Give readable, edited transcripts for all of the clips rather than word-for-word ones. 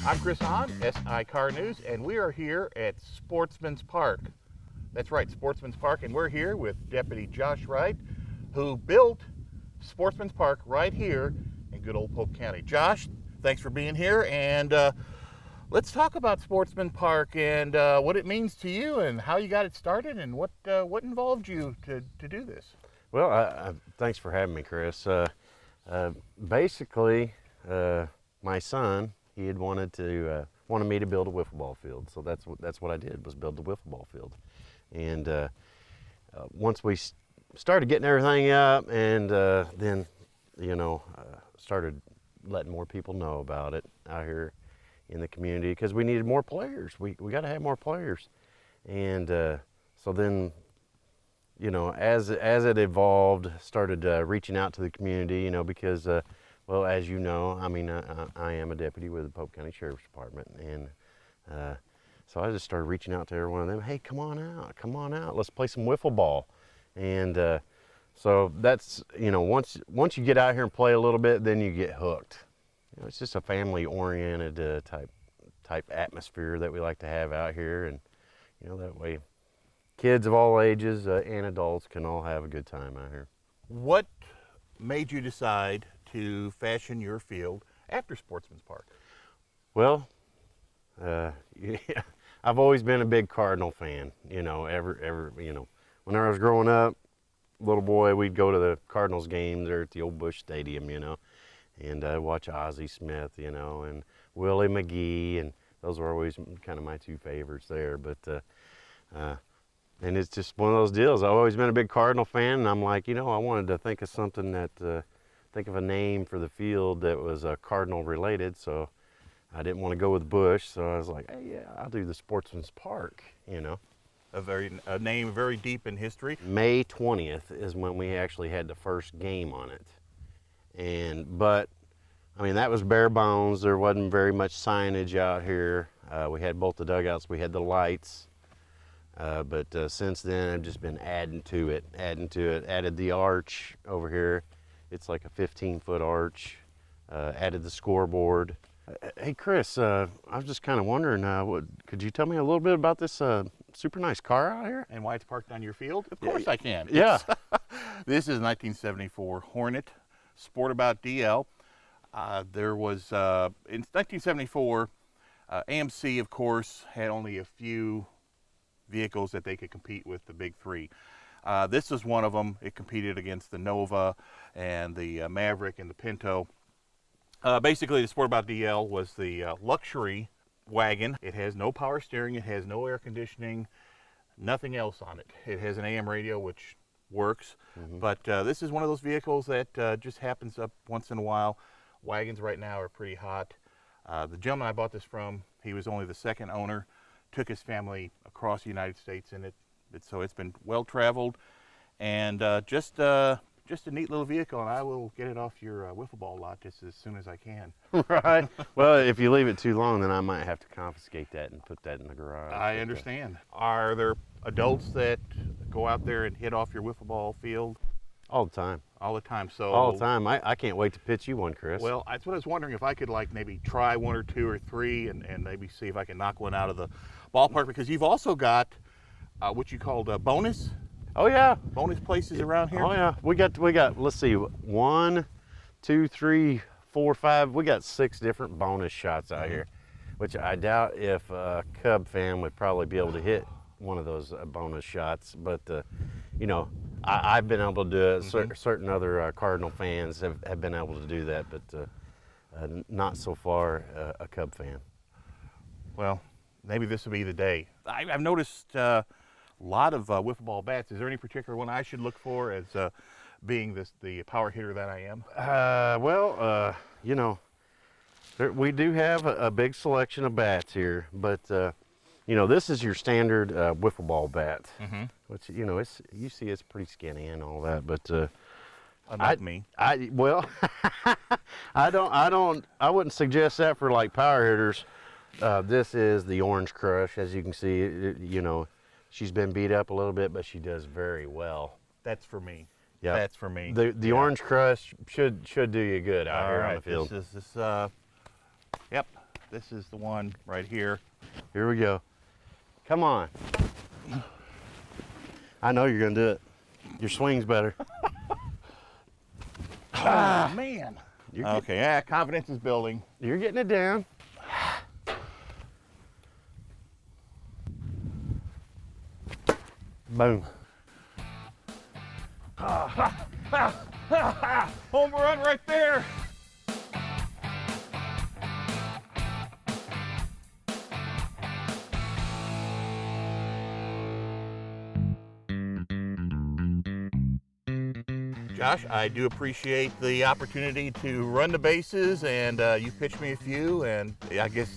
I'm Chris Hahn, SI Car News, and we are here at Sportsman's Park. That's right, Sportsman's Park, and we're here with Deputy Josh Wright, who built Sportsman's Park right here in good old Polk County. Josh, thanks for being here, and let's talk about Sportsman Park and what it means to you and how you got it started and what involved you to do this. Well, thanks for having me, Chris. Basically, my son, he had wanted me to build a wiffle ball field, so that's what I did, was build the wiffle ball field. And once we started getting everything up, and then started letting more people know about it out here in the community, because we needed more players. We got to have more players, and so then, as it evolved, started reaching out to the community, because, well, as you know, I mean, I am a deputy with the Polk County Sheriff's Department, and so I just started reaching out to every one of them. Hey, come on out, let's play some wiffle ball. And so that's, once you get out here and play a little bit, then you get hooked. It's just a family-oriented type atmosphere that we like to have out here, and that way kids of all ages and adults can all have a good time out here. What made you decide to fashion your field after Sportsman's Park? Well, I've always been a big Cardinal fan. When I was growing up, little boy, we'd go to the Cardinals games there at the old Busch Stadium, and watch Ozzie Smith, and Willie McGee, and those were always kind of my two favorites there. But and it's just one of those deals. I've always been a big Cardinal fan, and I'm like, I wanted to think of something think of a name for the field that was Cardinal related. So I didn't want to go with Busch, so I was like, hey, yeah, I'll do the Sportsman's Park. A name very deep in history. May 20th is when we actually had the first game on it. But I mean, that was bare bones. There wasn't very much signage out here. We had both the dugouts, we had the lights. But since then, I've just been added the arch over here. It's like a 15-foot arch. Added the scoreboard. Hey, Chris, I was just kind of wondering, could you tell me a little bit about this super nice car out here? And why it's parked on your field? Of course I can. Yeah. This is a 1974 Hornet Sportabout DL. There was, in 1974, AMC, of course, had only a few vehicles that they could compete with the big three. This is one of them. It competed against the Nova and the Maverick and the Pinto. Basically, the Sportabout DL was the luxury wagon. It has no power steering, it has no air conditioning, nothing else on it. It has an AM radio, which works, but this is one of those vehicles that just happens up once in a while. Wagons right now are pretty hot. The gentleman I bought this from, he was only the second owner, took his family across the United States in it, so it's been well traveled, and just a neat little vehicle, and I will get it off your wiffle ball lot just as soon as I can. Right. Well, if you leave it too long, then I might have to confiscate that and put that in the garage. I understand. Are there adults that go out there and hit off your wiffle ball field? All the time. All the time. So all the time. I can't wait to pitch you one, Chris. Well, that's what I was wondering, if I could maybe try one or two or three and maybe see if I can knock one out of the ballpark, because you've also got what you called bonus. Oh yeah, bonus places around here. Oh yeah, we got. Let's see, 1, 2, 3, 4, 5. We got 6 different bonus shots out here, which I doubt if a Cub fan would probably be able to hit one of those bonus shots. But I've been able to do it. Certain other Cardinal fans have been able to do that, but not so far a Cub fan. Well, maybe this will be the day. I've noticed a lot of wiffle ball bats. Is there any particular one I should look for as being the power hitter that I am? We do have a big selection of bats here, but this is your standard wiffle ball bat, which you see it's pretty skinny and all that, but Not me. I wouldn't suggest that for like power hitters. This is the Orange Crush, as you can see. She's been beat up a little bit, but she does very well. That's for me. Yeah, that's for me. The Orange Crush should do you good out here on the field. Yep. This is the one right here. Here we go. Come on. I know you're gonna do it. Your swing's better. Ah, man. You're Okay, yeah, confidence is building. You're getting it down. Boom. Home run right there. Josh, I do appreciate the opportunity to run the bases, and you pitched me a few, and I guess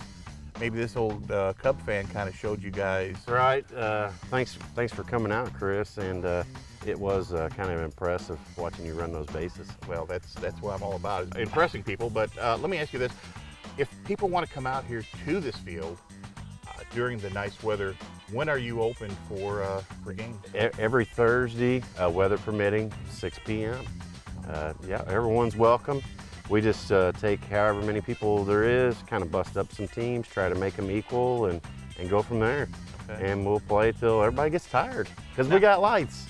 maybe this old Cub fan kind of showed you guys. Right. Thanks for coming out, Chris. And it was kind of impressive watching you run those bases. Well, that's what I'm all about, is impressing people. But let me ask you this: if people want to come out here to this field during the nice weather, when are you open for games? Every Thursday, weather permitting, 6 p.m. Yeah, everyone's welcome. We just take however many people there is, kind of bust up some teams, try to make them equal, and go from there. Okay. And we'll play till everybody gets tired, because we got lights.